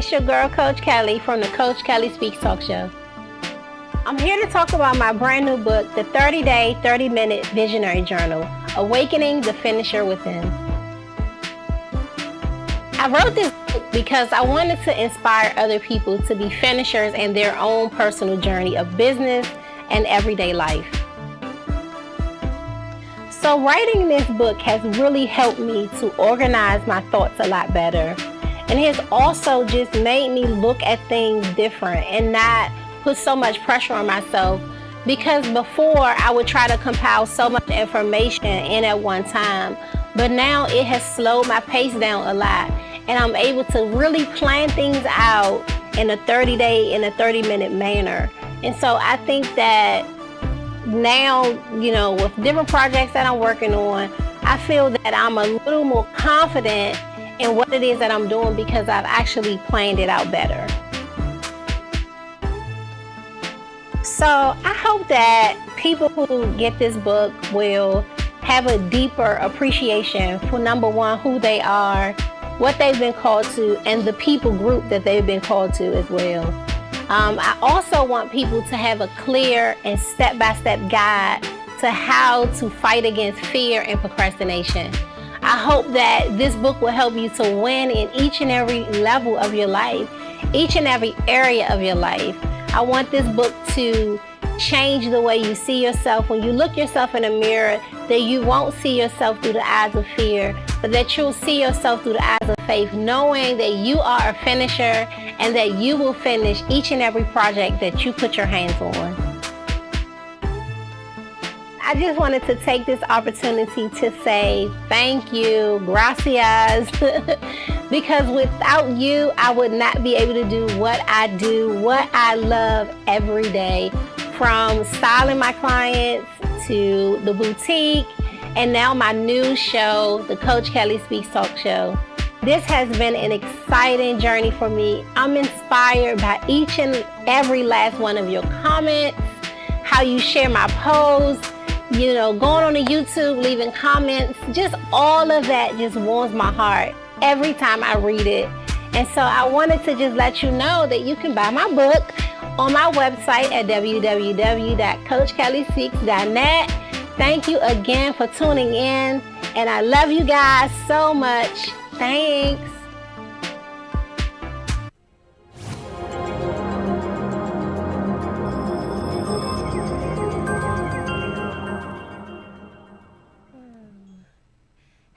it's your girl, Coach Kelly, from the Coach Kelly Speaks Talk Show. I'm here to talk about my brand new book, the 30-Day, 30-Minute Visionary Journal, Awakening the Finisher Within. I wrote this book because I wanted to inspire other people to be finishers in their own personal journey of business and everyday life. So writing this book has really helped me to organize my thoughts a lot better. And has also just made me look at things different and not put so much pressure on myself, because before I would try to compile so much information in at one time, but now it has slowed my pace down a lot, and I'm able to really plan things out in a 30-day, in a 30-minute manner. And so I think that now, with different projects that I'm working on, I feel that I'm a little more confident in what it is that I'm doing because I've actually planned it out better. So I hope that people who get this book will have a deeper appreciation for, number one, who they are, what they've been called to, and the people group that they've been called to as well. I also want people to have a clear and step-by-step guide to how to fight against fear and procrastination. I hope that this book will help you to win in each and every level of your life, each and every area of your life. I want this book to change the way you see yourself. When you look yourself in the mirror, that you won't see yourself through the eyes of fear, but that you'll see yourself through the eyes of faith, knowing that you are a finisher and that you will finish each and every project that you put your hands on. I just wanted to take this opportunity to say thank you, gracias, because without you, I would not be able to do what I do, what I love every day, from styling my clients to the boutique, and now my new show, the Coach Kelly Speaks Talk Show. This has been an exciting journey for me. I'm inspired by each and every last one of your comments, how you share my posts, going on to YouTube, leaving comments, just all of that just warms my heart every time I read it. And so I wanted to just let you know that you can buy my book on my website at www.coachkellyspeaks.net. Thank you again for tuning in, and I love you guys so much. Thanks.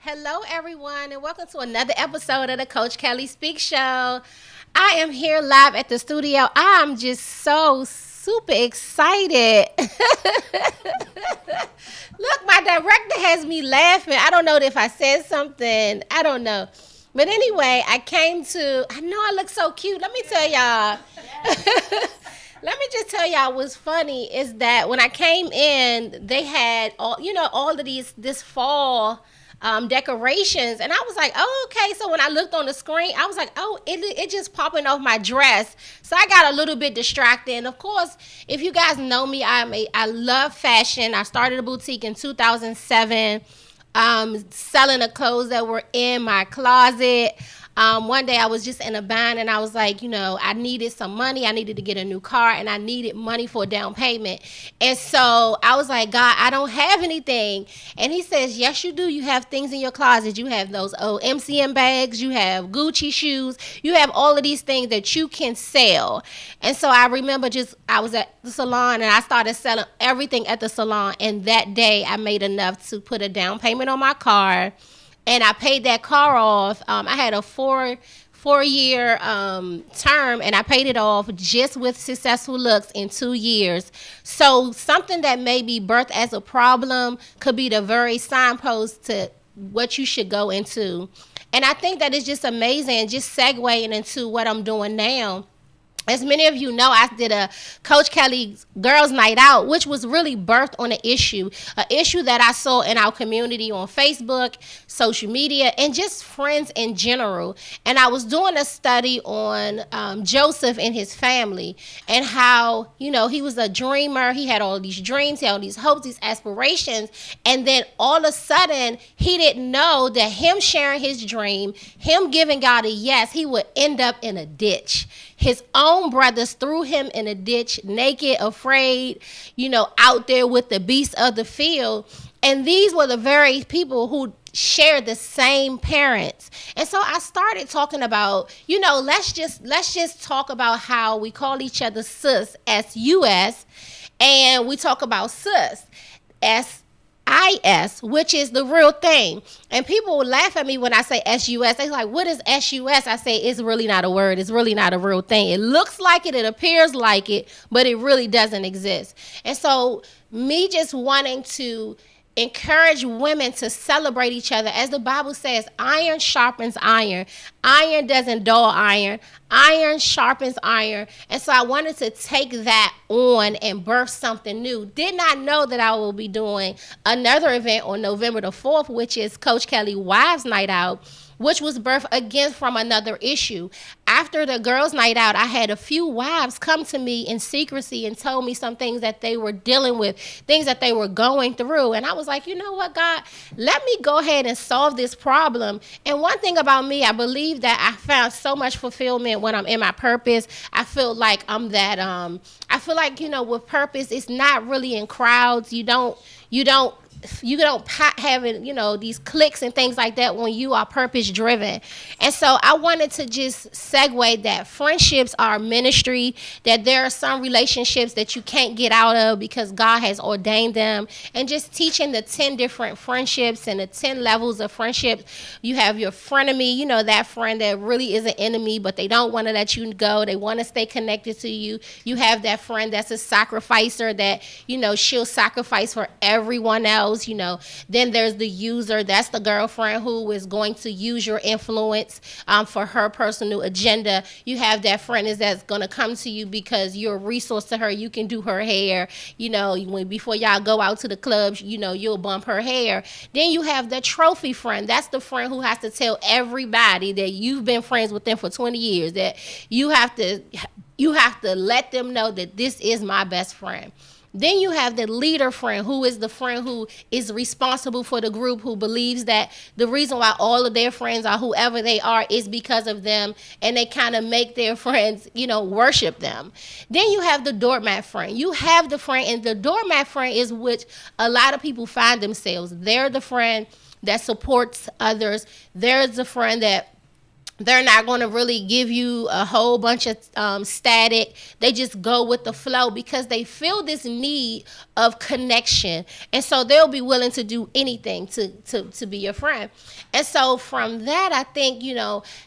Hello, everyone, and welcome to another episode of the Coach Kelly Speaks Show. I am here live at the studio. I'm just so super excited. Look, my director has me laughing. I don't know if I said something. I don't know. But anyway, I know I look so cute. Let me tell y'all. Let me just tell y'all what's funny is that when I came in, they had all of this fall decorations, and I was like, oh, okay. So when I looked on the screen, I was like, oh, it just popping off my dress. So I got a little bit distracted. And of course, if you guys know me, I love fashion. I started a boutique in 2007, selling the clothes that were in my closet. One day I was just in a bind, and I was like, I needed some money. I needed to get a new car, and I needed money for a down payment. And so I was like, God, I don't have anything. And he says, yes, you do. You have things in your closet. You have those old MCM bags. You have Gucci shoes. You have all of these things that you can sell. And so I remember I was at the salon, and I started selling everything at the salon. And that day I made enough to put a down payment on my car. And I paid that car off. I had a four-year term, and I paid it off just with successful looks in 2 years. So something that may be birthed as a problem could be the very signpost to what you should go into. And I think that it's just amazing, just segueing into what I'm doing now. As many of you know, I did a Coach Kelly's Girls Night Out, which was really birthed on an issue that I saw in our community on Facebook, social media, and just friends in general. And I was doing a study on Joseph and his family and how, he was a dreamer. He had all these dreams, he had all these hopes, these aspirations. And then all of a sudden, he didn't know that him sharing his dream, him giving God a yes, he would end up in a ditch. His own brothers threw him in a ditch, naked, afraid, out there with the beasts of the field. And these were the very people who shared the same parents. And so I started talking about, let's just talk about how we call each other sis, S-U-S, and we talk about sis, S-I-S, which is the real thing. And people will laugh at me when I say S-U-S. They're like, what is S-U-S? I say, it's really not a word. It's really not a real thing. It looks like it. It appears like it, but it really doesn't exist. And so me just wanting to encourage women to celebrate each other. As the Bible says, iron sharpens iron. Iron doesn't dull iron. Iron sharpens iron. And so I wanted to take that on and birth something new. Did not know that I will be doing another event on November the 4th, which is Coach Kelly Wives Night Out, which was birthed again from another issue. After the girls' night out, I had a few wives come to me in secrecy and told me some things that they were dealing with, things that they were going through. And I was like, you know what, God, let me go ahead and solve this problem. And one thing about me, I believe that I found so much fulfillment when I'm in my purpose. I feel like I feel like, with purpose, it's not really in crowds. You don't having, these clicks and things like that when you are purpose driven. And so I wanted to just segue that friendships are ministry, that there are some relationships that you can't get out of because God has ordained them, and just teaching the 10 different friendships and the 10 levels of friendships. You have your frenemy, that friend that really is an enemy, but they don't want to let you go. They want to stay connected to you. You have that friend that's a sacrificer that, she'll sacrifice for everyone else. Then there's the user. That's the girlfriend who is going to use your influence for her personal agenda. You have that friend that's going to come to you because you're a resource to her. You can do her hair. Before y'all go out to the clubs, you'll bump her hair. Then you have the trophy friend. That's the friend who has to tell everybody that you've been friends with them for 20 years, that you have to let them know that this is my best friend. Then you have the leader friend, who is the friend who is responsible for the group, who believes that the reason why all of their friends are whoever they are is because of them, and they kind of make their friends, worship them. Then you have the doormat friend. You have the friend, and the doormat friend is which a lot of people find themselves. They're the friend that supports others. There's the friend that they're not going to really give you a whole bunch of static. They just go with the flow because they feel this need of connection. And so they'll be willing to do anything to be your friend. And so from that, I think,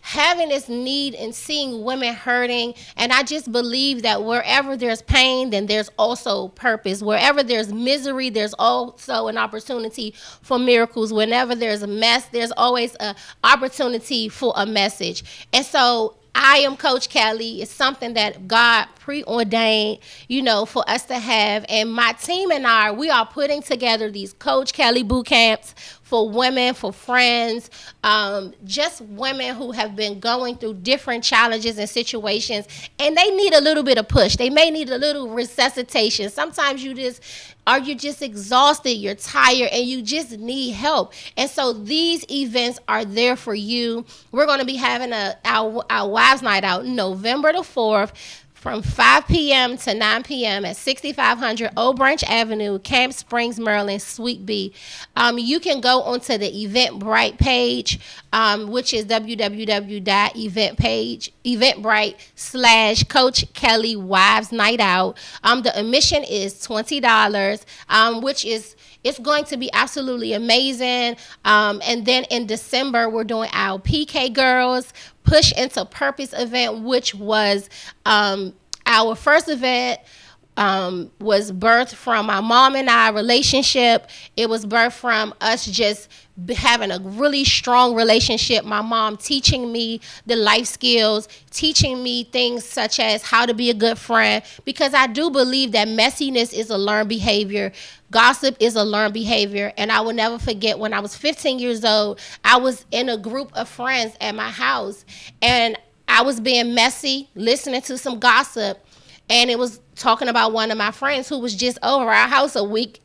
having this need and seeing women hurting, and I just believe that wherever there's pain, then there's also purpose. Wherever there's misery, there's also an opportunity for miracles. Whenever there's a mess, there's always an opportunity for a message. And so I am Coach Kellie. It's something that God preordained, for us to have. And my team and we are putting together these Coach Kellie boot camps for women, for friends, just women who have been going through different challenges and situations, and they need a little bit of push. They may need a little resuscitation. Sometimes you're just exhausted, you're tired, and you just need help. And so these events are there for you. We're going to be having our Wives Night Out November the 4th, from 5 p.m. to 9 p.m. at 6500 Old Branch Avenue, Camp Springs, Maryland, Suite B. You can go onto the Eventbrite page, which is www.eventbrite/Coach Kellie Wives Night Out. The admission is $20, which is it's going to be absolutely amazing. And then in December, we're doing our PK Girls Push into Purpose event, which was our first event was birthed from my mom and I relationship. It was birthed from us just having a really strong relationship. My mom teaching me the life skills, teaching me things such as how to be a good friend, because I do believe that messiness is a learned behavior. Gossip is a learned behavior. And I will never forget when I was 15 years old, I was in a group of friends at my house, and I was being messy, listening to some gossip, and it was talking about one of my friends who was just over our house a week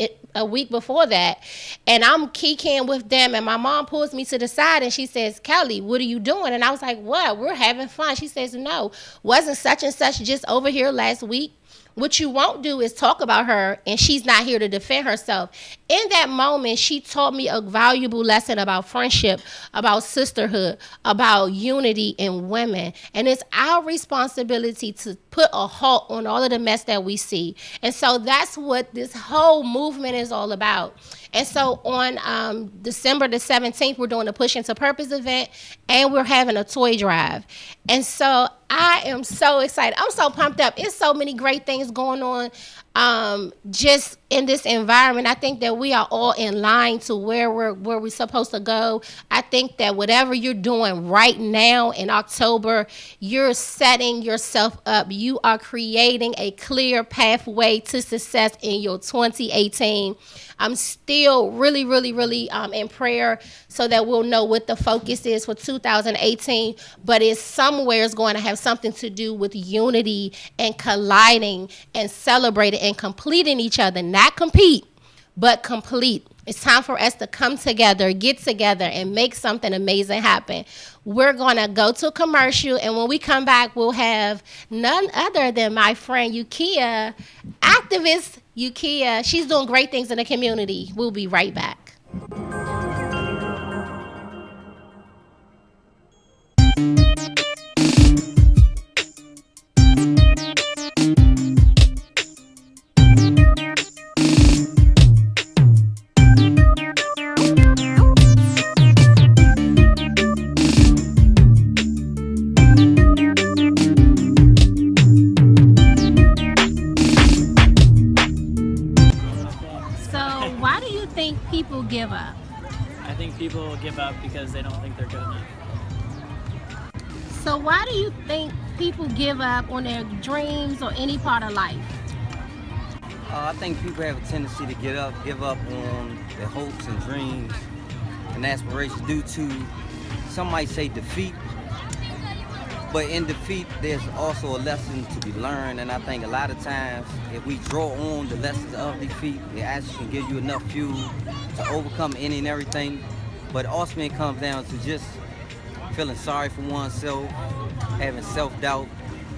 before that. And I'm kikiing with them, and my mom pulls me to the side and she says, Kellie, what are you doing? And I was like, what? We're having fun. She says, no, wasn't such and such just over here last week? What you won't do is talk about her, and she's not here to defend herself. In that moment, she taught me a valuable lesson about friendship, about sisterhood, about unity in women. And it's our responsibility to put a halt on all of the mess that we see. And so that's what this whole movement is all about. And so on December the 17th, we're doing a Push Into Purpose event, and we're having a toy drive. And so I am so excited. I'm so pumped up. It's so many great things going on just in this environment. I think that we are all in line to where we're supposed to go. I think that whatever you're doing right now in October, you're setting yourself up. You are creating a clear pathway to success in your 2018. I'm still really in prayer so that we'll know what the focus is for 2018, but it's somewhere is going to have something to do with unity and colliding and celebrating and completing each other, not compete, but complete. It's time for us to come together, get together, and make something amazing happen. We're going to go to a commercial, and when we come back, we'll have none other than my friend Ukia, activist Ukia. She's doing great things in the community. We'll be right back. People give up? I think people give up because they don't think they're good enough. So why do you think people give up on their dreams or any part of life? I think people have a tendency to give up on their hopes and dreams and aspirations due to, some might say, defeat. But in defeat, there's also a lesson to be learned, and I think a lot of times, if we draw on the lessons of defeat, it actually can give you enough fuel to overcome any and everything. But ultimately, it comes down to just feeling sorry for oneself, having self-doubt,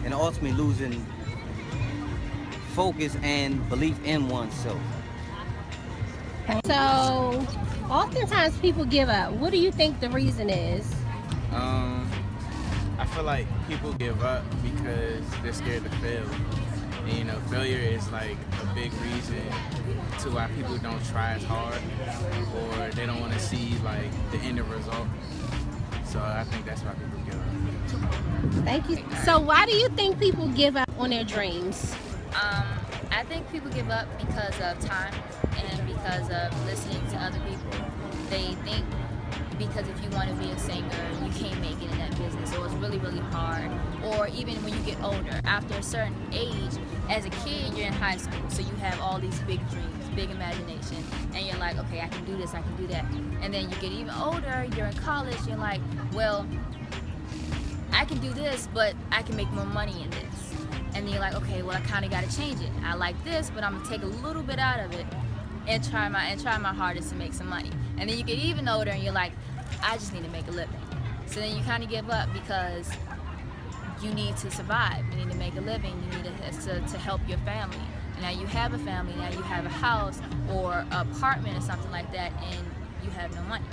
and ultimately losing focus and belief in oneself. So, oftentimes people give up. What do you think the reason is? I feel like people give up because they're scared to fail. And, failure is like a big reason to why people don't try as hard, or they don't want to see like the end result. So I think that's why people give up. Thank you. So why do you think people give up on their dreams? I think people give up because of time and because of listening to other people. They think because if you want to be a singer, you can't make it in that business, or it's really hard. Or even when you get older, after a certain age, as a kid, you're in high school, so you have all these big dreams, big imagination, and you're like, okay, I can do this, I can do that. And then you get even older, you're in college, you're like, well, I can do this, but I can make more money in this. And then you're like, okay, well, I kind of got to change it. I like this, but I'm gonna take a little bit out of it and try my hardest to make some money. And then you get even older, and you're like, I just need to make a living. So then you kind of give up because you need to survive. You need to make a living. You need to help your family. And now you have a family. Now you have a house or an apartment or something like that, and you have no money.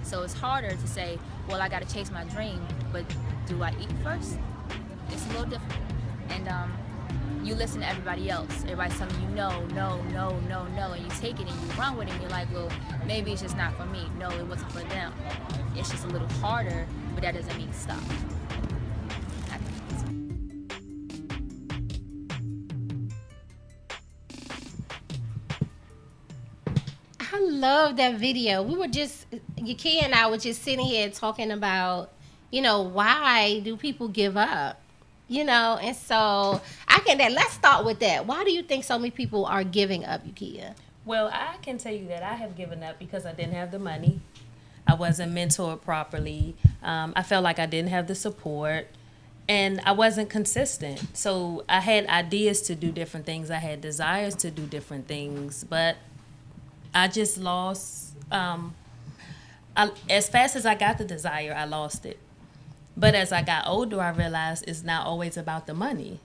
So it's harder to say, well, I got to chase my dream, but do I eat first? It's a little different. And you listen to everybody else. Everybody's telling you no, and you take it and you run with it, and you're like, well, maybe it's just not for me. No, it wasn't for them. It's just a little harder, but that doesn't mean stop. I love that video. We were just, Yakia and I were just sitting here talking about, why do people give up? And so let's start with that. Why do you think so many people are giving up, Yakia? Well, I can tell you that I have given up because I didn't have the money. I wasn't mentored properly. I felt like I didn't have the support. And I wasn't consistent. So I had ideas to do different things. I had desires to do different things. But I just lost. As fast as I got the desire, I lost it. But as I got older, I realized it's not always about the money.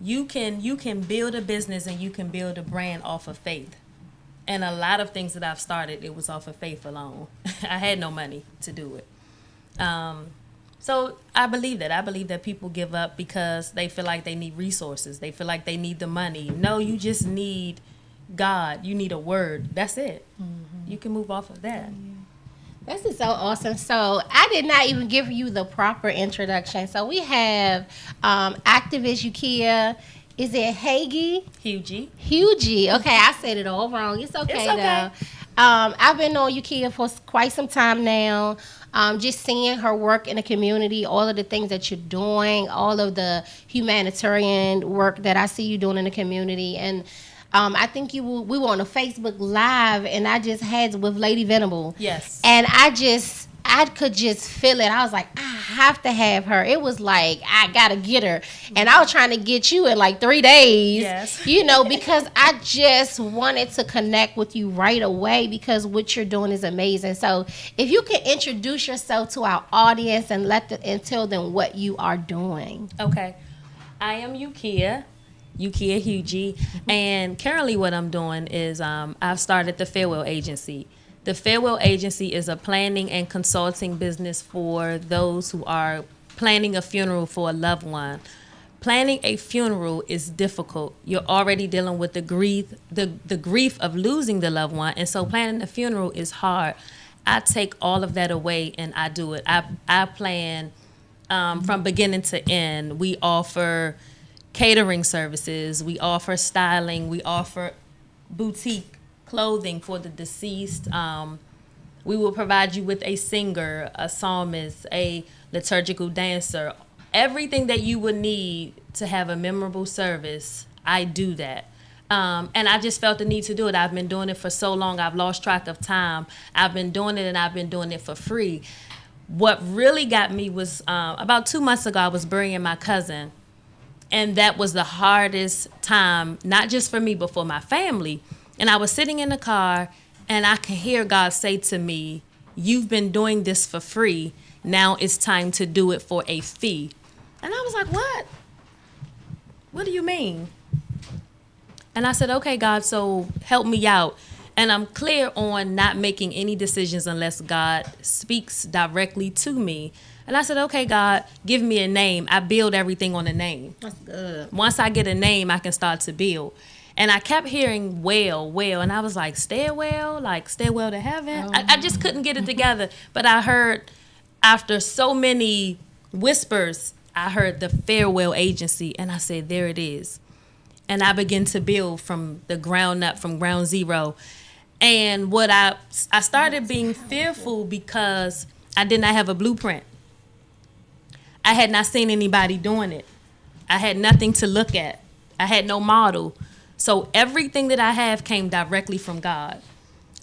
You can build a business and you can build a brand off of faith. And a lot of things that I've started, it was off of faith alone. I had no money to do it. So I believe that. I believe that people give up because they feel like they need resources. They feel like they need the money. No, you just need God. You need a word. That's it. Mm-hmm. You can move off of that. This is so awesome. So I did not even give you the proper introduction. So we have activist Yakia. Is it Hagee? Hugie. Okay, I said it all wrong. It's okay, though. I've been on Yakia for quite some time now. Just seeing her work in the community, all of the things that you're doing, all of the humanitarian work that I see you doing in the community. And I think we were on a Facebook Live, and I just had with Lady Venable. Yes. And I could just feel it. I was like, I have to have her. It was like, I got to get her. And I was trying to get you in like 3 days. Yes. Because I just wanted to connect with you right away because what you're doing is amazing. So if you can introduce yourself to our audience and tell them what you are doing. Okay. I am Yakia Hugie. And currently what I'm doing is I've started the Farewell Agency. The Farewell Agency is a planning and consulting business for those who are planning a funeral for a loved one. Planning a funeral is difficult. You're already dealing with the grief of losing the loved one, and so planning a funeral is hard. I take all of that away and I do it. I plan from beginning to end. We offer catering services. We offer styling. We offer boutique clothing for the deceased. We will provide you with a singer, a psalmist, a liturgical dancer, everything that you would need to have a memorable service. I do that. And I just felt the need to do it. I've been doing it for so long. I've lost track of time. I've been doing it, and I've been doing it for free. What really got me was about 2 months ago, I was burying my cousin. And that was the hardest time, not just for me, but for my family. And I was sitting in the car, and I could hear God say to me, you've been doing this for free. Now it's time to do it for a fee. And I was like, what? What do you mean? And I said, okay, God, so help me out. And I'm clear on not making any decisions unless God speaks directly to me. And I said, okay, God, give me a name. I build everything on a name. That's good. Once I get a name, I can start to build. And I kept hearing well, and I was like, stairwell to heaven. Oh. I just couldn't get it together. But I heard, after so many whispers, I heard the Farewell Agency, and I said, there it is. And I began to build from the ground up, from ground zero. And what I started being fearful because I did not have a blueprint. I had not seen anybody doing it. I had nothing to look at. I had no model. So everything that I have came directly from God.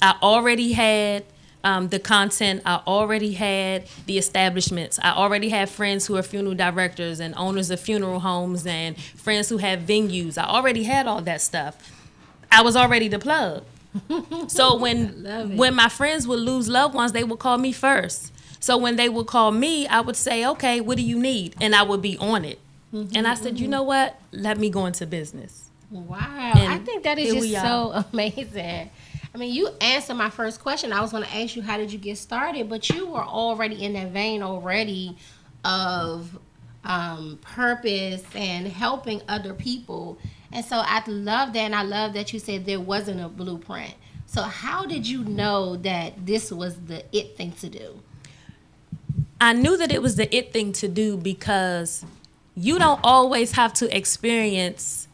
I already had the content. I already had the establishments. I already had friends who are funeral directors and owners of funeral homes and friends who have venues. I already had all that stuff. I was already the plug. So when my friends would lose loved ones, they would call me first. So when they would call me, I would say, okay, what do you need? And I would be on it. Mm-hmm, and I said, you know what? Let me go into business. Wow. And I think that is just so amazing. I mean, you answered my first question. I was going to ask you, how did you get started? But you were already in that vein already of purpose and helping other people. And so I love that. And I love that you said there wasn't a blueprint. So how did you know that this was the it thing to do? I knew that it was the it thing to do because you don't always have to experience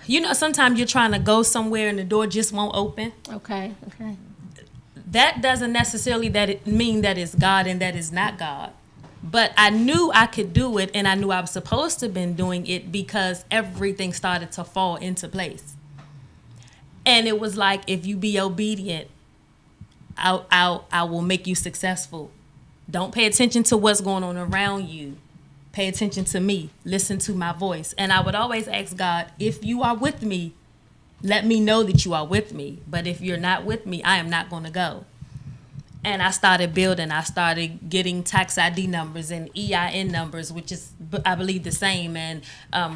You know, sometimes you're trying to go somewhere and the door just won't open. Okay. That doesn't necessarily mean that it's God and that it's not God. But I knew I could do it, and I knew I was supposed to have been doing it because everything started to fall into place. And it was like, if you be obedient, I will make you successful. Don't pay attention to what's going on around you. Pay attention to me. Listen to my voice. And I would always ask God, if you are with me, let me know that you are with me. But if you're not with me, I am not going to go. And I started building. I started getting tax ID numbers and EIN numbers, which is, I believe, the same, and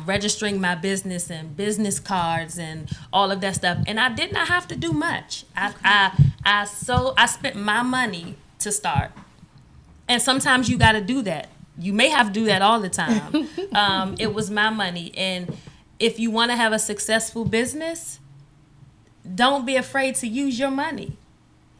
registering my business and business cards and all of that stuff. And I did not have to do much. I spent my money to start. And sometimes you got to do that. You may have to do that all the time. It was my money. And if you want to have a successful business, don't be afraid to use your money.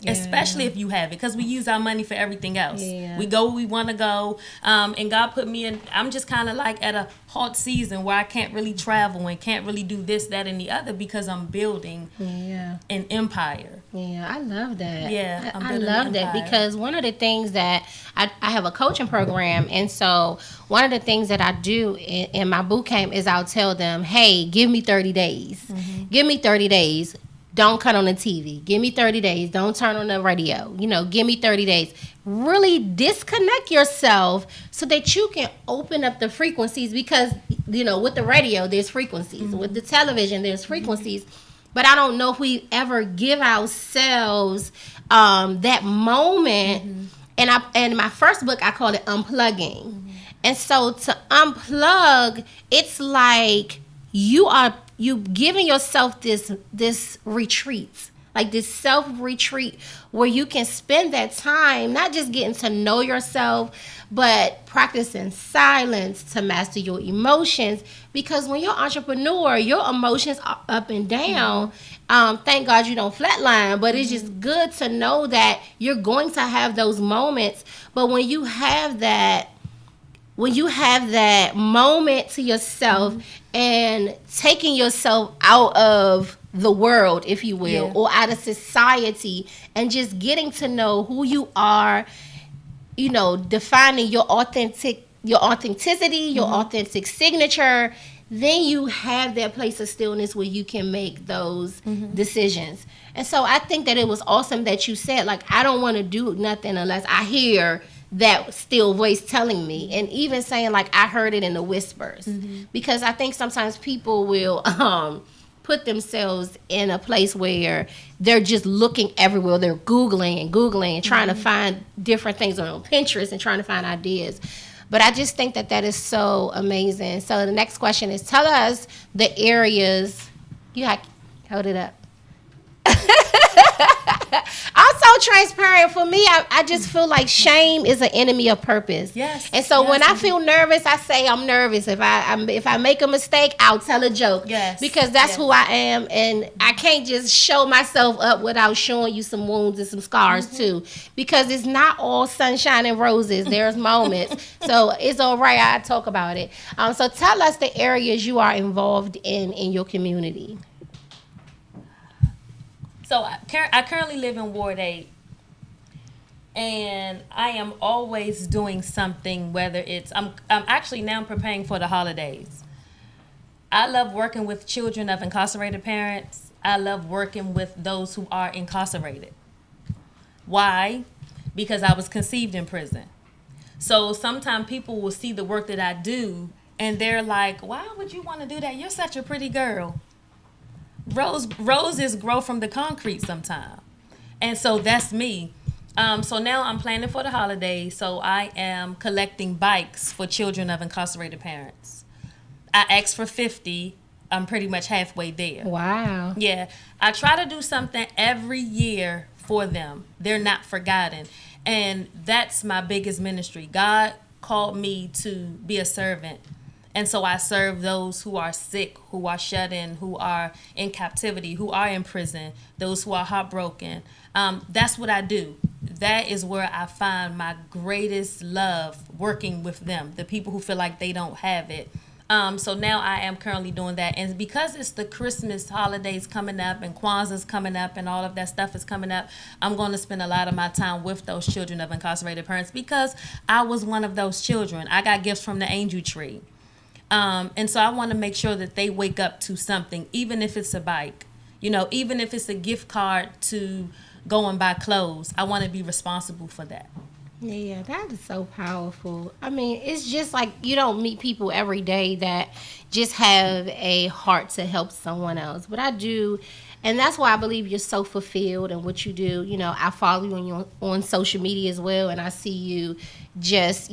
Yeah. Especially if you have it, because we use our money for everything else. Yeah. We go where we want to go, and God put me in. I'm just kind of like at a halt season where I can't really travel and can't really do this, that, and the other because I'm building an empire. Yeah, I love that. Yeah, I love that because one of the things that I have a coaching program, and so one of the things that I do in my boot camp is I'll tell them, hey, give me 30 days. Mm-hmm. Give me 30 days. Don't cut on the TV. Give me 30 days. Don't turn on the radio. Give me 30 days. Really disconnect yourself so that you can open up the frequencies because, with the radio, there's frequencies. Mm-hmm. With the television, there's frequencies. Mm-hmm. But I don't know if we ever give ourselves that moment. Mm-hmm. And in my first book, I call it unplugging. Mm-hmm. And so to unplug, it's like you giving yourself this retreat, like this self-retreat where you can spend that time not just getting to know yourself, but practicing silence to master your emotions. Because when you're an entrepreneur, your emotions are up and down. Thank God you don't flatline, but it's just good to know that you're going to have those moments. But when you have that moment to yourself and taking yourself out of the world, if you will, or out of society, and just getting to know who you are, defining your authenticity, your authentic signature, then you have that place of stillness where you can make those decisions. And so I think that it was awesome that you said, like, I don't want to do nothing unless I hear that still voice telling me, and even saying, like, I heard it in the whispers. Because I think sometimes people will put themselves in a place where they're just looking everywhere. They're Googling and trying to find different things on Pinterest and trying to find ideas. But I just think that is so amazing. So the next question is, tell us the areas. Hold it up. I'm so transparent. For me, I just feel like shame is an enemy of purpose. Yes. And so when I feel nervous, I say I'm nervous. If I make a mistake, I'll tell a joke. Yes. Because that's who I am, and I can't just show myself up without showing you some wounds and some scars too. Because it's not all sunshine and roses. There's moments. So it's all right. I talk about it. So tell us the areas you are involved in your community. So I currently live in Ward 8, and I am always doing something, whether it's, I'm actually now preparing for the holidays. I love working with children of incarcerated parents. I love working with those who are incarcerated. Why? Because I was conceived in prison. So sometimes people will see the work that I do, and they're like, why would you want to do that? You're such a pretty girl. Roses grow from the concrete sometimes. And so that's me. So now I'm planning for the holidays. So I am collecting bikes for children of incarcerated parents. I asked for 50. I'm pretty much halfway there. Wow. Yeah. I try to do something every year for them. They're not forgotten. And that's my biggest ministry. God called me to be a servant. And so I serve those who are sick, who are shut in, who are in captivity, who are in prison, those who are heartbroken. That's what I do. That is where I find my greatest love, working with them, the people who feel like they don't have it. So now I am currently doing that. And because it's the Christmas holidays coming up and Kwanzaa's coming up and all of that stuff is coming up, I'm going to spend a lot of my time with those children of incarcerated parents because I was one of those children. I got gifts from the angel tree. And so I want to make sure that they wake up to something, even if it's a bike, even if it's a gift card to go and buy clothes. I want to be responsible for that. Yeah, that is so powerful. I mean, it's just like you don't meet people every day that just have a heart to help someone else. But I do, and that's why I believe you're so fulfilled in what you do. I follow you on social media as well, and I see you just,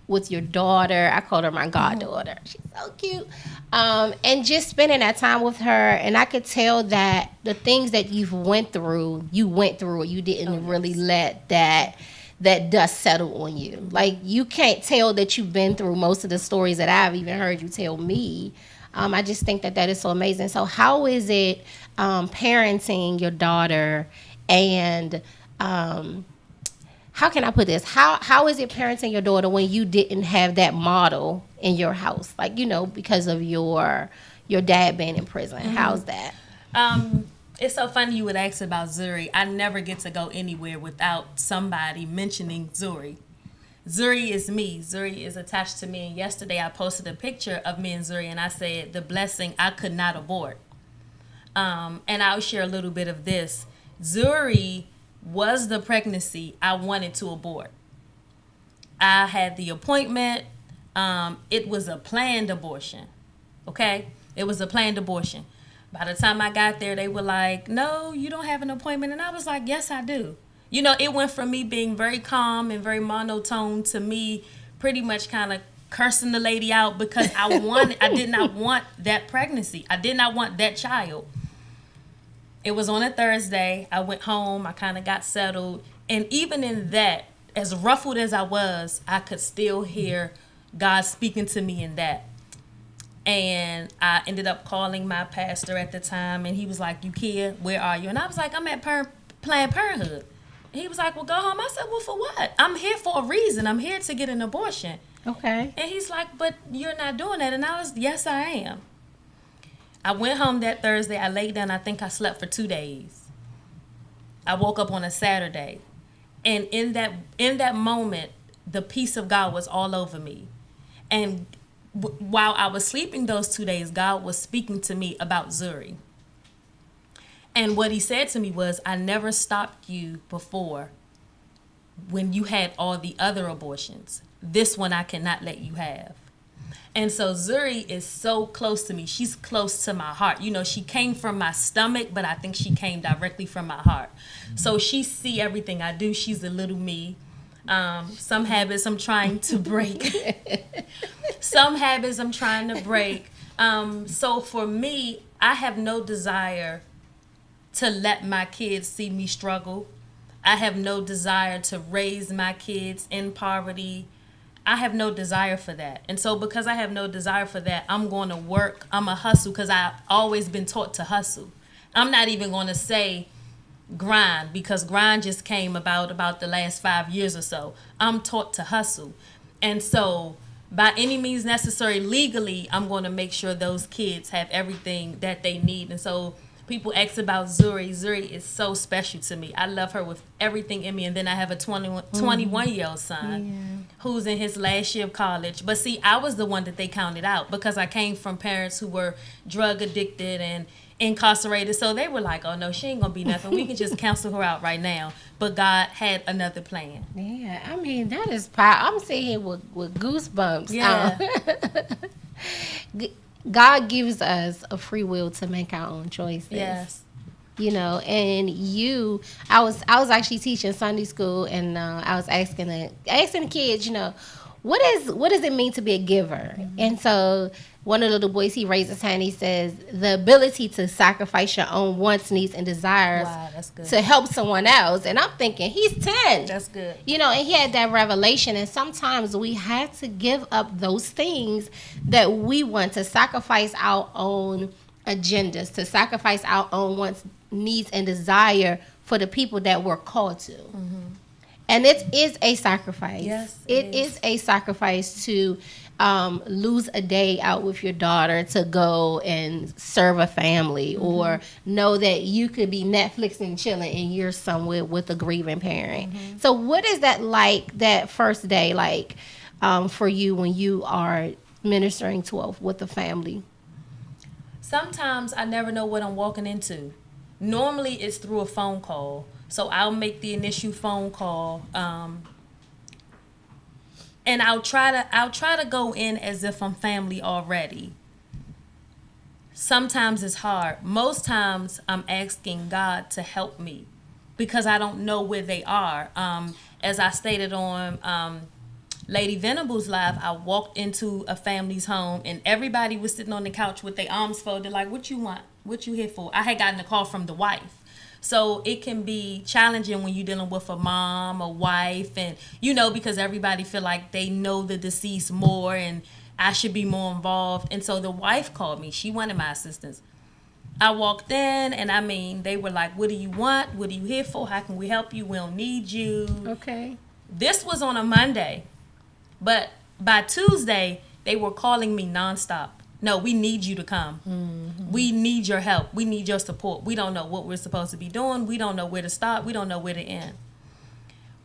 with your daughter. I call her my goddaughter. She's so cute. And just spending that time with her, and I could tell that the things that you went through. You didn't really let that dust settle on you. Like, you can't tell that you've been through most of the stories that I've even heard you tell me. I just think that is so amazing. So how is it parenting your daughter, and how can I put this? How is it parenting your daughter when you didn't have that model in your house? Like, because of your dad being in prison. Mm-hmm. How's that? It's so funny you would ask about Zuri. I never get to go anywhere without somebody mentioning Zuri. Zuri is me. Zuri is attached to me. And yesterday I posted a picture of me and Zuri, and I said, the blessing I could not abort. And I'll share a little bit of this. Zuri was the pregnancy I wanted to abort. I had the appointment. It was a planned abortion. Okay? It was a planned abortion. By the time I got there, they were like, no, you don't have an appointment. And I was like, yes, I do. It went from me being very calm and very monotone to me pretty much kind of cursing the lady out because I did not want that pregnancy. I did not want that child. It was on a Thursday. I went home. I kind of got settled. And even in that, as ruffled as I was, I could still hear God speaking to me in that. And I ended up calling my pastor at the time, and he was like, Ukia, where are you? And I was like, I'm at Planned Parenthood. And he was like, well, go home. I said, well, for what? I'm here for a reason. I'm here to get an abortion. Okay. And he's like, but you're not doing that. And I was, yes, I am. I went home that Thursday. I laid down. I think I slept for 2 days. I woke up on a Saturday. And in that moment, the peace of God was all over me. And while I was sleeping those 2 days, God was speaking to me about Zuri. And what he said to me was, I never stopped you before when you had all the other abortions. This one I cannot let you have. And so Zuri is so close to me. She's close to my heart. She came from my stomach, but I think she came directly from my heart. So she see everything I do. She's a little me. Some habits I'm trying to break. So for me, I have no desire to let my kids see me struggle. I have no desire to raise my kids in poverty. I have no desire for that. And so because I have no desire for that, I'm going to work. I'm a hustle because I've always been taught to hustle. I'm not even going to say grind because grind just came about the last 5 years or so. I'm taught to hustle. And so by any means necessary, legally, I'm going to make sure those kids have everything that they need. And so people ask about Zuri. Zuri is so special to me. I love her with everything in me. And then I have a 21-year-old son who's in his last year of college. But see, I was the one that they counted out because I came from parents who were drug addicted and incarcerated. So they were like, oh, no, she ain't going to be nothing. We can just cancel her out right now. But God had another plan. Yeah, I mean, that is power. I'm sitting here with goosebumps. Yeah. God gives us a free will to make our own choices. Yes. And I was actually teaching Sunday school, and I was asking the kids, what does it mean to be a giver? Mm-hmm. And so one of the little boys, he raised his hand. He says, the ability to sacrifice your own wants, needs, and desires to help someone else. And I'm thinking, he's 10. That's good. And he had that revelation. And sometimes we have to give up those things that we want, to sacrifice our own agendas, to sacrifice our own wants, needs, and desire for the people that we're called to. Mm-hmm. And it is a sacrifice. Yes, it is a sacrifice to lose a day out with your daughter to go and serve a family, or know that you could be Netflix and chilling and you're somewhere with a grieving parent. So what is that like, that first day, like for you when you are ministering with the family? Sometimes I never know what I'm walking into. Normally it's through a phone call. So I'll make the initial phone call, and I'll try to go in as if I'm family already. Sometimes it's hard. Most times I'm asking God to help me because I don't know where they are. As I stated on Lady Venable's live, I walked into a family's home and everybody was sitting on the couch with their arms folded, like, what you want? What you here for? I had gotten a call from the wife. So it can be challenging when you're dealing with a mom, a wife, and, because everybody feel like they know the deceased more and I should be more involved. And so the wife called me. She wanted my assistance. I walked in and they were like, what do you want? What are you here for? How can we help you? We don't need you. Okay. This was on a Monday. But by Tuesday, they were calling me nonstop. No, we need you to come. We need your help. We need your support. We don't know what we're supposed to be doing. We don't know where to start. We don't know where to end.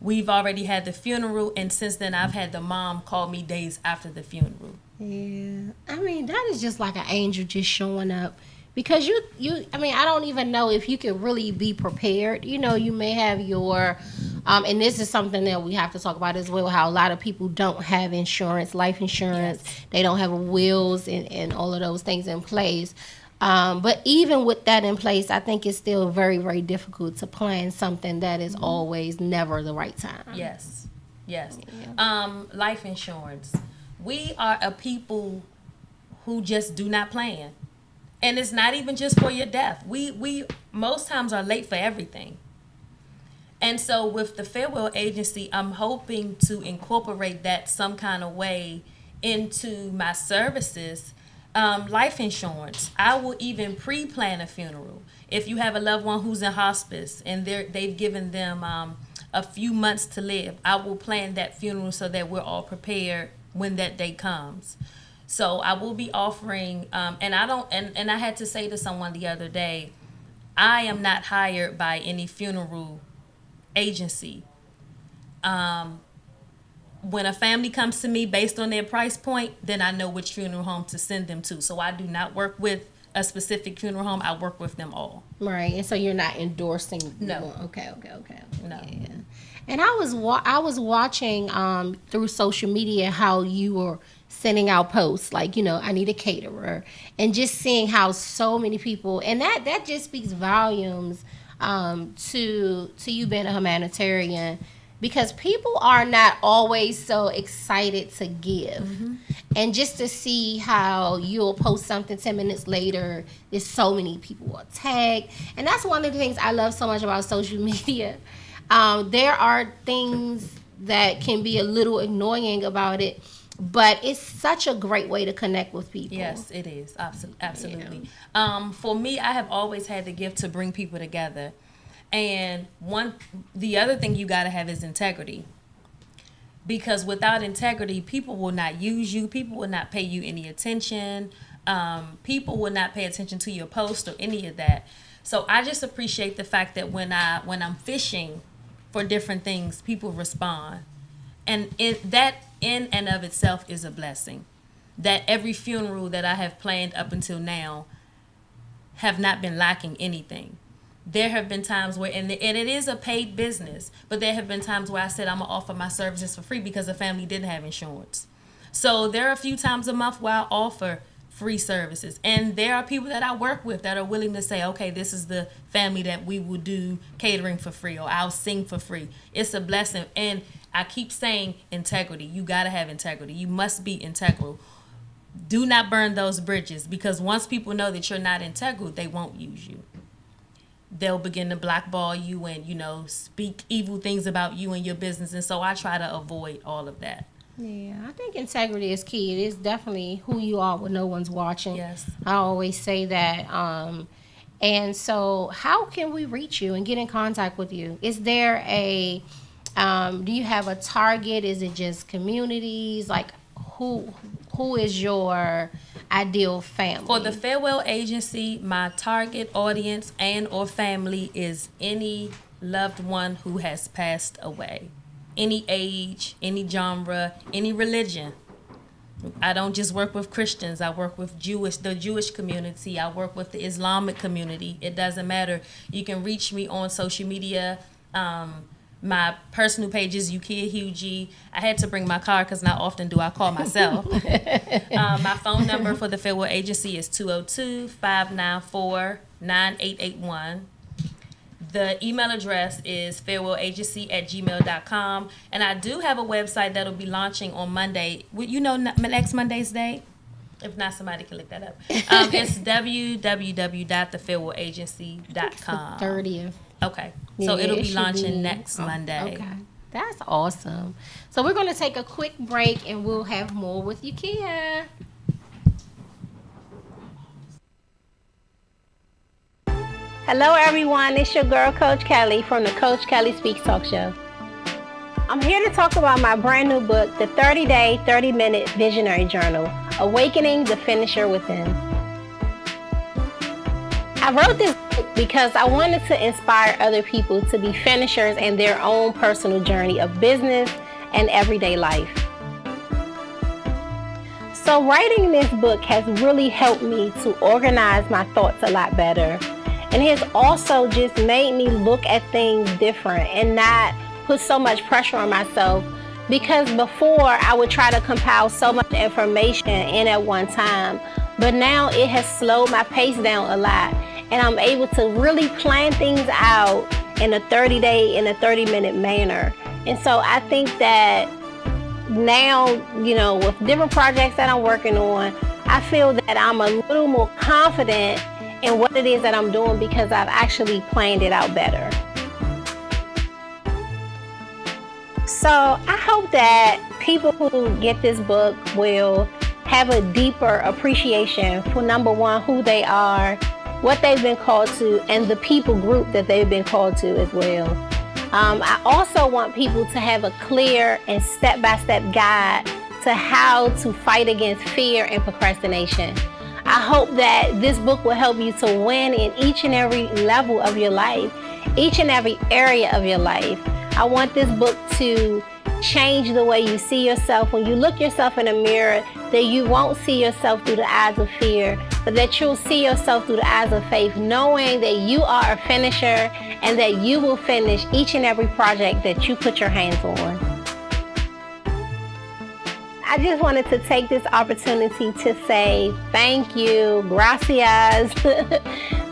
We've already had the funeral, and since then I've had the mom call me days after the funeral. Yeah. That is just like an angel just showing up. Because I don't even know if you can really be prepared. You may have your, and this is something that we have to talk about as well, how a lot of people don't have insurance, life insurance. Yes. They don't have wills and all of those things in place. But even with that in place, I think it's still very, very difficult to plan something that is always never the right time. Yes. Life insurance. We are a people who just do not plan. And it's not even just for your death. We most times are late for everything. And so with the farewell agency, I'm hoping to incorporate that some kind of way into my services. Life insurance. I will even pre-plan a funeral. If you have a loved one who's in hospice and they've given them a few months to live, I will plan that funeral so that we're all prepared when that day comes. So I will be offering, and I had to say to someone the other day, I am not hired by any funeral agency. When a family comes to me based on their price point, then I know which funeral home to send them to. So I do not work with a specific funeral home. I work with them all. Right, and so you're not endorsing. No. Okay. No. Yeah. And I was watching through social media how you were sending out posts like, I need a caterer, and just seeing how so many people, and that just speaks volumes to you being a humanitarian, because people are not always so excited to give. And just to see how you'll post something 10 minutes later, there's so many people are tagged. And that's one of the things I love so much about social media. There are things that can be a little annoying about it, but it's such a great way to connect with people. Yes, it is. Absolutely. Yeah. For me, I have always had the gift to bring people together. And the other thing you got to have is integrity. Because without integrity, people will not use you. People will not pay you any attention. People will not pay attention to your post or any of that. So I just appreciate the fact that when I'm fishing for different things, people respond. And that in and of itself is a blessing. That every funeral that I have planned up until now have not been lacking anything. There have been times where, and it is a paid business, but there have been times where I said I'm going to offer my services for free because the family didn't have insurance. So there are a few times a month where I offer free services. And there are people that I work with that are willing to say, okay, this is the family that we will do catering for free, or I'll sing for free. It's a blessing. And I keep saying integrity. You got to have integrity. You must be integral. Do not burn those bridges, because once people know that you're not integral, they won't use you. They'll begin to blackball you and, speak evil things about you and your business. And so I try to avoid all of that. Yeah, I think integrity is key. It is definitely who you are when no one's watching. Yes. I always say that. And so how can we reach you and get in contact with you? Is there do you have a target? Is it just communities? Like, who is your ideal family? For the Farewell Agency, my target audience and or family is any loved one who has passed away. Any age, any genre, any religion. I don't just work with Christians. I work with the Jewish community. I work with the Islamic community. It doesn't matter. You can reach me on social media. My personal page is Ukia Hugie. I had to bring my card because not often do I call myself. My phone number for the Farewell Agency is 202-594-9881. The email address is farewellagency@gmail.com. And I do have a website that'll be launching on Monday. You know next Monday's day? If not, somebody can look that up. It's www.thefarewellagency.com. 30th. Okay. So Yeah, it'll it be should launching be. next Monday. Okay. That's awesome. So we're going to take a quick break and we'll have more with Ukia. Hello everyone, it's your girl Coach Kellie from the Coach Kellie Speaks Talk Show. I'm here to talk about my brand new book, The 30-Day, 30-Minute Visionary Journal, Awakening the Finisher Within. I wrote this book because I wanted to inspire other people to be finishers in their own personal journey of business and everyday life. So writing this book has really helped me to organize my thoughts a lot better. And it has also just made me look at things different and not put so much pressure on myself, because before I would try to compile so much information in at one time, but now it has slowed my pace down a lot and I'm able to really plan things out in a 30-day, in a 30-minute manner. And so I think that now, with different projects that I'm working on, I feel that I'm a little more confident in what it is that I'm doing because I've actually planned it out better. So I hope that people who get this book will have a deeper appreciation for, number one, who they are, what they've been called to, and the people group that they've been called to as well. I also want people to have a clear and step-by-step guide to how to fight against fear and procrastination. I hope that this book will help you to win in each and every level of your life, each and every area of your life. I want this book to change the way you see yourself. When you look yourself in the mirror, that you won't see yourself through the eyes of fear, but that you'll see yourself through the eyes of faith, knowing that you are a finisher and that you will finish each and every project that you put your hands on. I just wanted to take this opportunity to say thank you, gracias,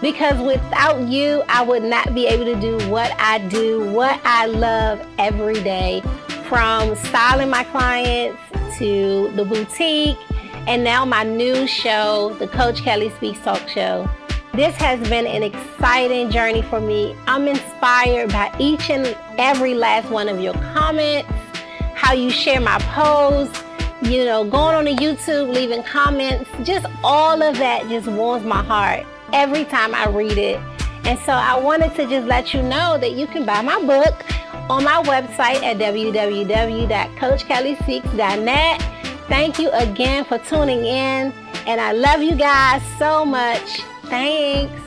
because without you, I would not be able to do what I do, what I love every day, from styling my clients to the boutique, and now my new show, the Coach Kellie Speaks Talk Show. This has been an exciting journey for me. I'm inspired by each and every last one of your comments, how you share my posts, going on to YouTube, leaving comments, just all of that just warms my heart every time I read it. And so I wanted to just let you know that you can buy my book on my website at www.coachkelliespeaks.net. Thank you again for tuning in, and I love you guys so much. Thanks.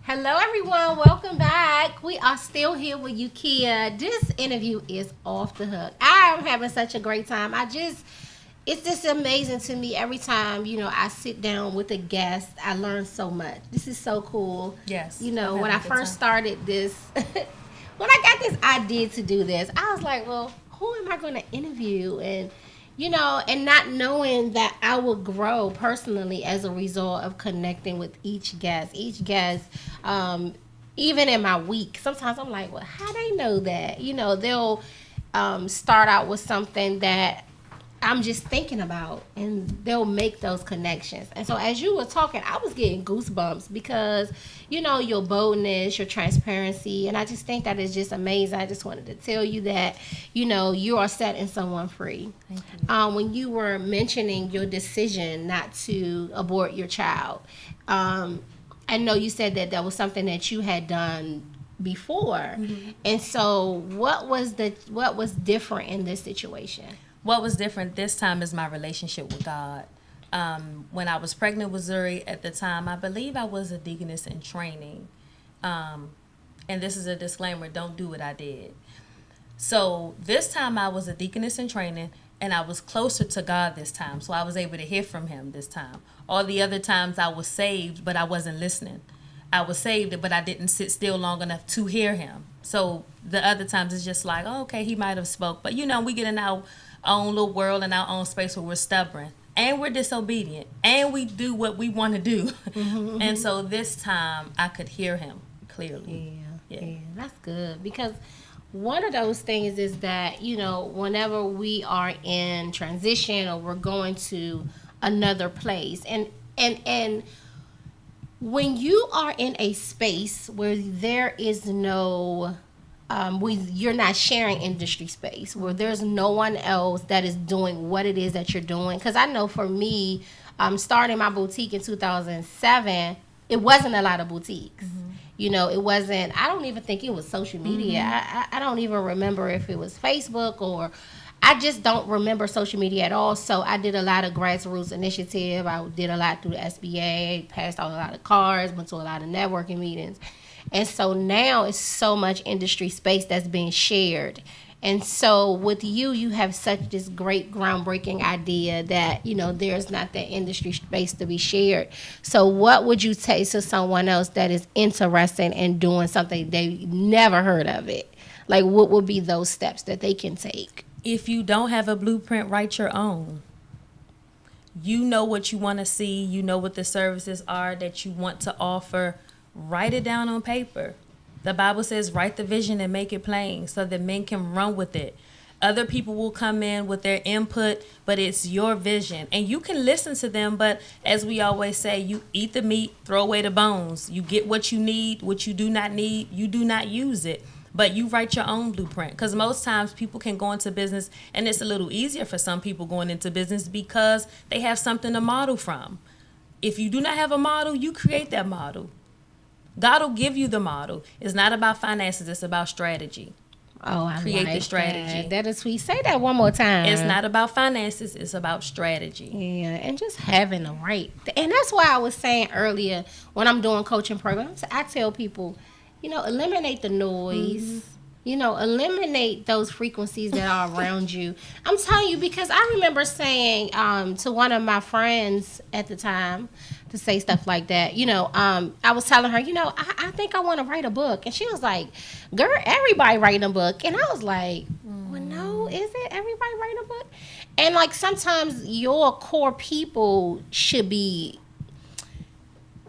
Hello everyone, welcome back. We are still here with Ukia. This interview is off the hook. I'm having such a great time. It's just amazing to me every time, I sit down with a guest. I learn so much. This is so cool. Yes. When I first started this, when I got this idea to do this, I was like, well, who am I going to interview? And and not knowing that I will grow personally as a result of connecting with each guest. Even in my week, sometimes I'm like, well, how they know that? They'll start out with something that I'm just thinking about, and they'll make those connections. And so as you were talking, I was getting goosebumps because, you know, your boldness, your transparency, and I just think that is just amazing. I just wanted to tell you that, you know, you are setting someone free. Thank you. When you were mentioning your decision not to abort your child, I know you said that was something that you had done before. And so what was different in this situation? What was different this time is my relationship with God. When I was pregnant with Zuri at the time, I believe I was a deaconess in training. And this is a disclaimer, don't do what I did. So this time I was a deaconess in training, and I was closer to God this time. So I was able to hear from him this time. All the other times I was saved, but I wasn't listening. I was saved, but I didn't sit still long enough to hear him. So the other times it's just like, oh, okay, he might have spoke. But, you know, we get in our own little world and our own space where we're stubborn and we're disobedient and we do what we want to do. And so this time I could hear him clearly. Yeah, that's good, because one of those things is that, you know, whenever we are in transition or we're going to another place, and when you are in a space where there is no you're not sharing industry space, where there's no one else that is doing what it is that you're doing. Because I know for me, starting my boutique in 2007, it wasn't a lot of boutiques. You know, it wasn't, I don't even think it was social media. I don't even remember if it was Facebook, or I just don't remember social media at all. So I did a lot of grassroots initiative. I did a lot through the SBA, passed out a lot of cards, went to a lot of networking meetings. And so now it's so much industry space that's being shared. And so with you have such this great groundbreaking idea that, you know, there's not that industry space to be shared. So what would you say to someone else that is interested in doing something they never heard of it? Like, what would be those steps that they can take? If you don't have a blueprint, write your own. You know what you want to see. You know what the services are that you want to offer. Write it down on paper. The Bible says write the vision and make it plain so that men can run with it. Other people will come in with their input, but it's your vision. And you can listen to them, but as we always say, you eat the meat, throw away the bones. You get what you need, what you do not need, you do not use it. But you write your own blueprint, because most times people can go into business, and it's a little easier for some people going into business because they have something to model from. If you do not have a model, you create that model. God will give you the model. It's not about finances, it's about strategy. Oh, I Create like the strategy. That is sweet. Say that one more time. It's not about finances, it's about strategy. Yeah, and just having the right. And that's why I was saying earlier, when I'm doing coaching programs, I tell people, you know, eliminate the noise. You know, eliminate those frequencies that are around you. I'm telling you, because I remember saying to one of my friends at the time to say stuff like that. You know, I was telling her, you know, I think I want to write a book. And she was like, girl, everybody writing a book. And I was like, well, no, is it everybody writing a book? And like sometimes your core people should be,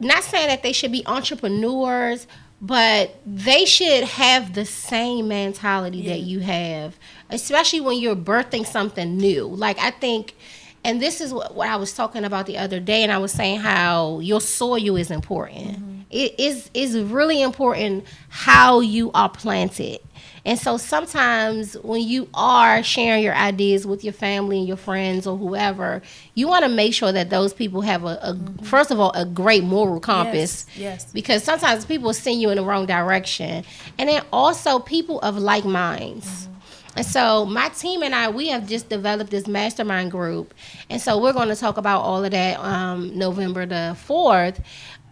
not saying that they should be entrepreneurs, but they should have the same mentality that you have, especially when you're birthing something new. Like, I think, and this is what I was talking about the other day, and I was saying how your soil is important. It is really important how you are planted. And so sometimes when you are sharing your ideas with your family and your friends or whoever, you want to make sure that those people have first of all, a great moral compass. Yes. Because sometimes people send you in the wrong direction. And then also people of like minds. And so my team and I, we have just developed this mastermind group. And so we're going to talk about all of that November the 4th.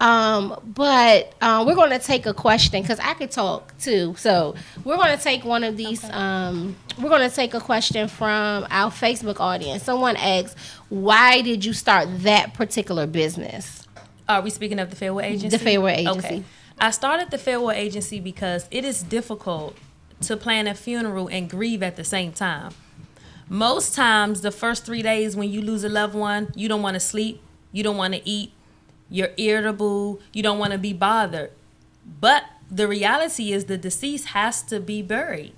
But we're going to take a question, because I could talk too. So we're going to take one of these. We're going to take a question from our Facebook audience. Someone asked, why did you start that particular business? Are we speaking of the Fairway Agency? The Fairway Agency. Okay. I started the Fairway Agency because it is difficult to plan a funeral and grieve at the same time. Most times, the first 3 days when you lose a loved one, you don't want to sleep, you don't want to eat, you're irritable, you don't want to be bothered. But the reality is the deceased has to be buried.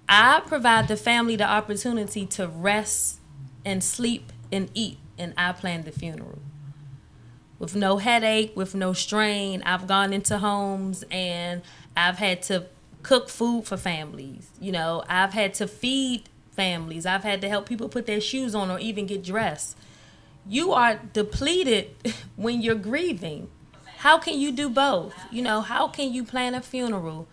I provide the family the opportunity to rest and sleep and eat, and I plan the funeral. With no headache, with no strain. I've gone into homes and I've had to cook food for families. You know, I've had to feed families. I've had to help people put their shoes on or even get dressed. You are depleted when you're grieving. How can you do both? You know, how can you plan a funeral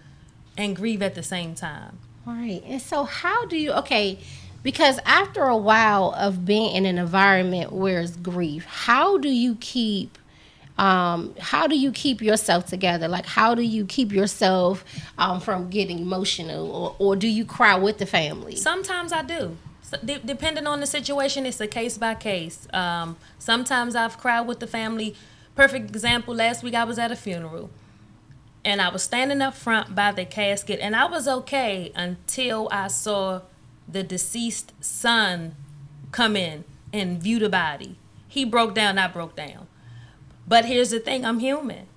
and grieve at the same time? Right. And so how do you, okay, because after a while of being in an environment where it's grief, how do you keep yourself together? Like, how do you keep yourself from getting emotional, or do you cry with the family? Sometimes I do. So, depending on the situation, it's a case by case. Sometimes I've cried with the family. Perfect example, last week I was at a funeral. And I was standing up front by the casket, and I was okay until I saw the deceased son come in and view the body. He broke down, I broke down. But here's the thing, I'm human.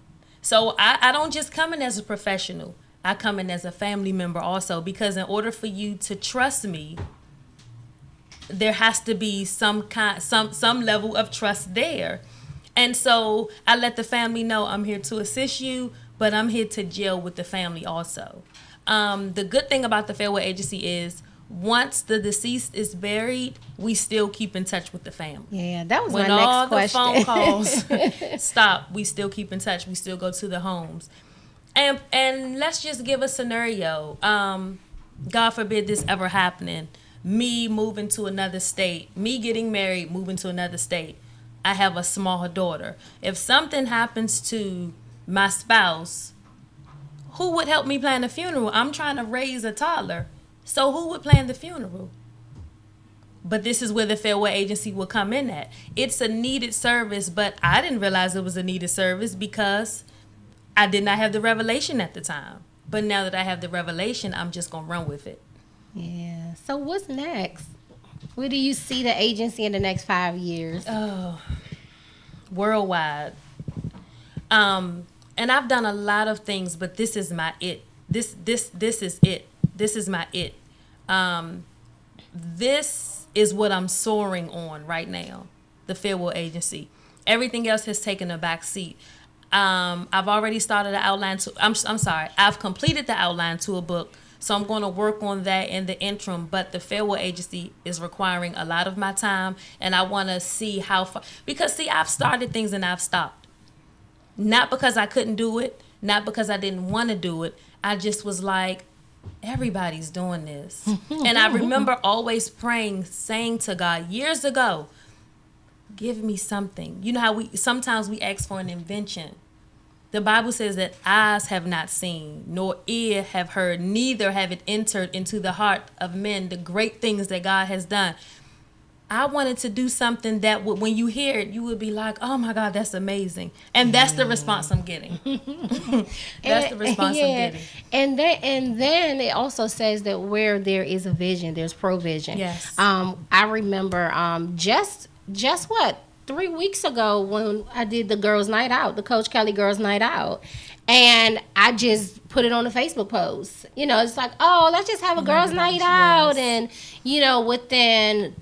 So I don't just come in as a professional. I come in as a family member also, because in order for you to trust me, there has to be some level of trust there. And so I let the family know I'm here to assist you, but I'm here to gel with the family also. The good thing about the Farewell Agency is once the deceased is buried, we still keep in touch with the family. Yeah, that was when my next all question. the phone calls stop, we still keep in touch. We still go to the homes. And let's just give a scenario. God forbid this ever happening. Me moving to another state, me getting married, moving to another state. I have a small daughter. If something happens to my spouse, who would help me plan a funeral? I'm trying to raise a toddler. So who would plan the funeral? But this is where the Farewell Agency will come in at. It's a needed service, but I didn't realize it was a needed service because I did not have the revelation at the time. But now that I have the revelation, I'm just going to run with it. Yeah. So what's next? Where do you see the agency in the next 5 years? Oh, worldwide. And I've done a lot of things, but this is my it. This is it. This is my it. This is what I'm soaring on right now, the Farewell Agency. Everything else has taken a back seat. I've already started an outline to, I'm sorry, I've completed the outline to a book, so I'm going to work on that in the interim, but the Farewell Agency is requiring a lot of my time, and I want to see how far, because see, I've started things and I've stopped. Not because I couldn't do it, not because I didn't want to do it. I just was like, everybody's doing this. And I remember always praying, saying to God years ago, give me something. You know how sometimes we ask for an invention. The Bible says that eyes have not seen, nor ear have heard, neither have it entered into the heart of men the great things that God has done. I wanted to do something that would, when you hear it, you would be like, oh my God, that's amazing. And that's the response I'm getting. That's the response I'm getting. And then it also says that where there is a vision, there's provision. Yes. I remember just what, 3 weeks ago when I did the girls' night out, the Coach Kellie girls' night out. And I just put it on a Facebook post. You know, it's like, oh, let's just have a girls' night out. Yes. And, you know, within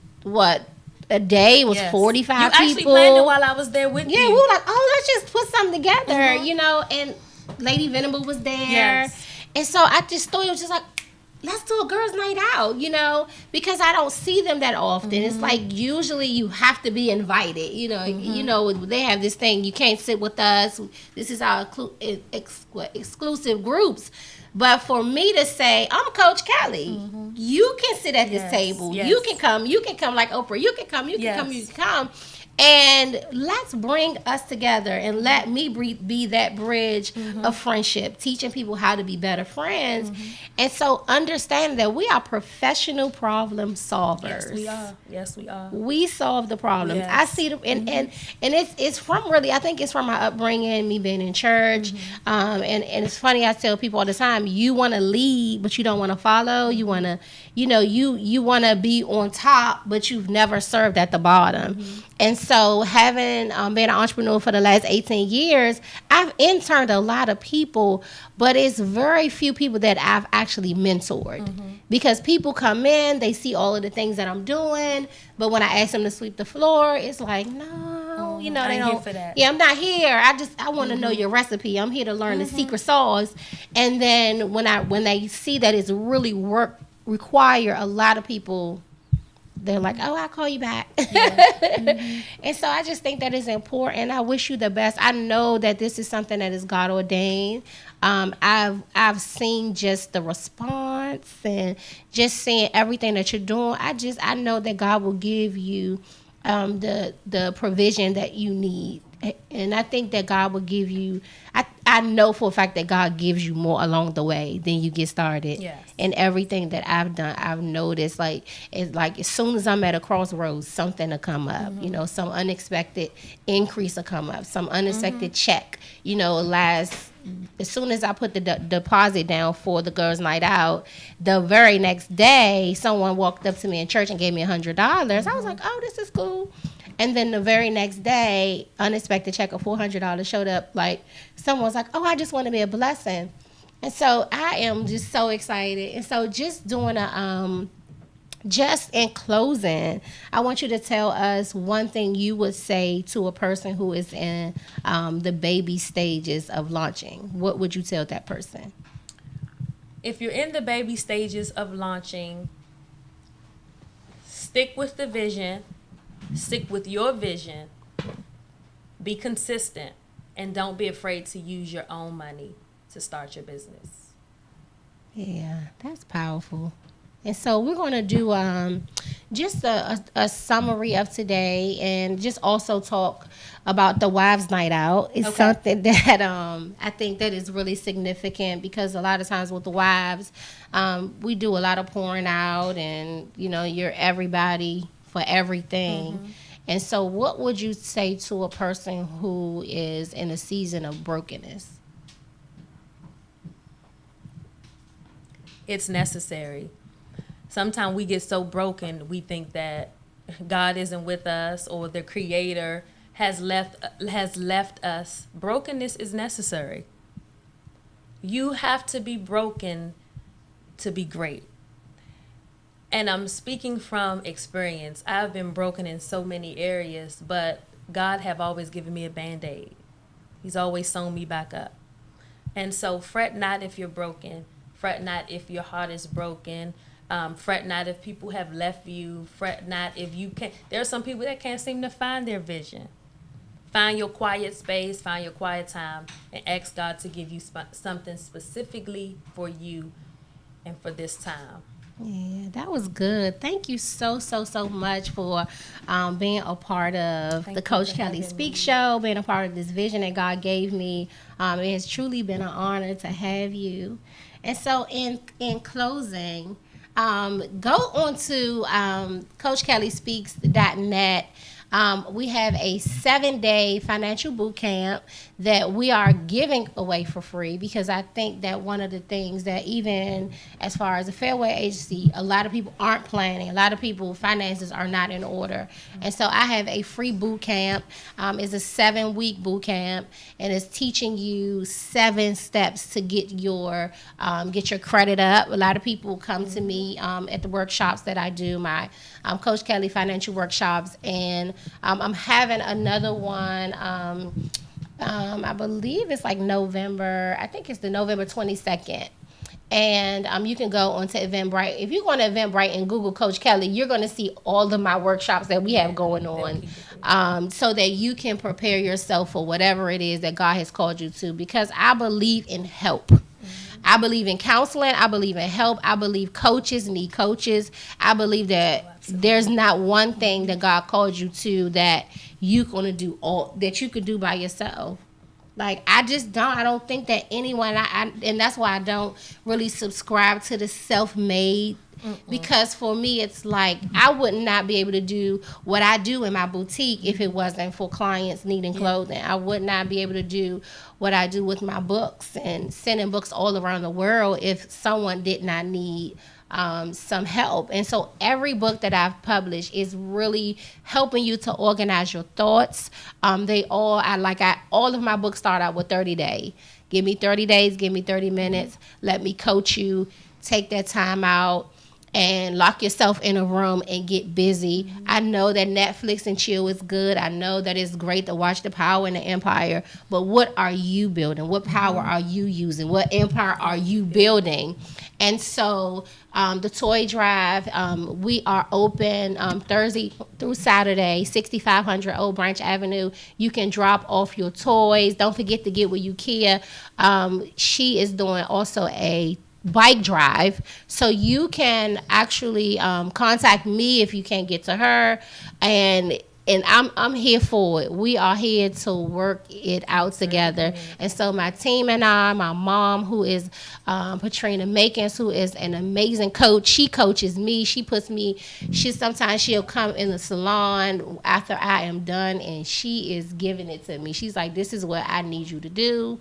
a day it was 45 you people. You actually planned it while I was there with you. Yeah, we were like, oh, let's just put something together, you know. And Lady Venable was there. Yes. And so I just thought it was just like, let's do a girls' night out, you know, because I don't see them that often. It's like usually you have to be invited, you know. You know, they have this thing, you can't sit with us. This is our exclusive groups. But for me to say, I'm Coach Kellie, you can sit at this table. Yes. You can come like Oprah. You can come, you can come. And let's bring us together and let me be that bridge of friendship, teaching people how to be better friends. And so understand that we are professional problem solvers. Yes, we are. Yes, we are. We solve the problems. Yes. I see and it's from really, I think it's from my upbringing, me being in church. And it's funny, I tell people all the time, you want to lead, but you don't want to follow. You want to, you know, you want to be on top, but you've never served at the bottom. And so having been an entrepreneur for the last 18 years, I've interned a lot of people, but it's very few people that I've actually mentored. Because people come in, they see all of the things that I'm doing, but when I ask them to sweep the floor, it's like, no, you know, I they ain't don't. here for that. Yeah, I'm not here. I want to know your recipe. I'm here to learn the secret sauce. And then when they see that it's really require a lot of people, they're like, oh, I'll call you back. And so I just think that is important. I wish you the best. I know that this is something that is God ordained. I've seen just the response and just seeing everything that you're doing. I know that God will give you the provision that you need. And I think that God will give you, I know for a fact that God gives you more along the way than you get started. Yes. And everything that I've done, I've noticed, it's like as soon as I'm at a crossroads, something will come up. You know, some unexpected increase will come up, some unexpected check. You know, as soon as I put the deposit down for the girls' night out, the very next day, someone walked up to me in church and gave me $100. I was like, oh, this is cool. And then the very next day, unexpected check of $400 showed up. Like, someone was like, oh, I just want to be a blessing. And so I am just so excited. And so just doing just in closing, I want you to tell us one thing you would say to a person who is in the baby stages of launching. What would you tell that person? If you're in the baby stages of launching, stick with the vision. Stick with your vision, be consistent, and don't be afraid to use your own money to start your business. Yeah, that's powerful. And so we're going to do just a summary of today and just also talk about the Wives' Night Out. It's something that I think that is really significant because a lot of times with the wives, we do a lot of pouring out and, you know, you're everybody for everything. And so what would you say to a person who is in a season of brokenness? It's necessary. Sometimes we get so broken, we think that God isn't with us or the Creator has left us. Brokenness is necessary. You have to be broken to be great. And I'm speaking from experience. I've been broken in so many areas, but God have always given me a Band-Aid. He's always sewn me back up. And so fret not if you're broken. Fret not if your heart is broken. Fret not if people have left you. Fret not if you can't. There are some people that can't seem to find their vision. Find your quiet space, find your quiet time, and ask God to give you something specifically for you and for this time. Yeah, that was good. Thank you so much for being a part of the Coach Kellie Speak Show, being a part of this vision that God gave me. It has truly been an honor to have you. And so in closing, go on to CoachKellieSpeaks.net. We have a 7-day financial boot camp that we are giving away for free because I think that one of the things that even as far as a Fairway agency, a lot of people aren't planning. A lot of people, finances are not in order. And so I have a free boot camp. It's a 7-week boot camp and it's teaching you 7 steps to get your credit up. A lot of people come to me at the workshops that I do, my Coach Kellie financial workshops, and I'm having another one. I believe it's like November. I think it's the November 22nd. And you can go onto Eventbrite. If you go on Eventbrite and Google Coach Kellie, you're going to see all of my workshops that we have going on, so that you can prepare yourself for whatever it is that God has called you to. Because I believe in help. I believe in counseling. I believe in help. I believe coaches need coaches. I believe that there's not one thing that God called you to that you're going to do all that you could do by yourself. Like, I don't think that anyone, and that's why I don't really subscribe to the self-made. Because for me, it's like I would not be able to do what I do in my boutique if it wasn't for clients needing clothing. I would not be able to do what I do with my books and sending books all around the world if someone did not need some help. And so every book that I've published is really helping you to organize your thoughts. All of my books start out with 30 days. Give me 30 days, give me 30 minutes. Let me coach you. Take that time out. and lock yourself in a room and get busy. I know that Netflix and chill is good. I know that it's great to watch The Power and the Empire, but what are you building? What power are you using? What empire are you building? And so the toy drive, we are open Thursday through Saturday, 6500 Old Branch Avenue. You can drop off your toys. Don't forget to get with Ukia. She is doing also a bike drive, so you can actually contact me if you can't get to her, and I'm here for it. We are here to work it out together. And so my team and I, my mom, who is Patrina Makins, who is an amazing coach, she coaches me. Sometimes she'll come in the salon after I am done, and she is giving it to me. She's like, this is what I need you to do.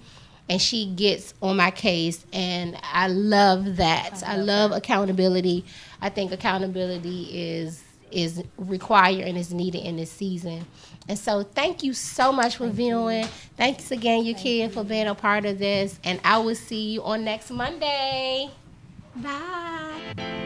And she gets on my case, and I love that. I love accountability. I think accountability is required and is needed in this season. And so thank you so much for viewing. Thanks again, Ukia, for being a part of this. And I will see you on next Monday. Bye.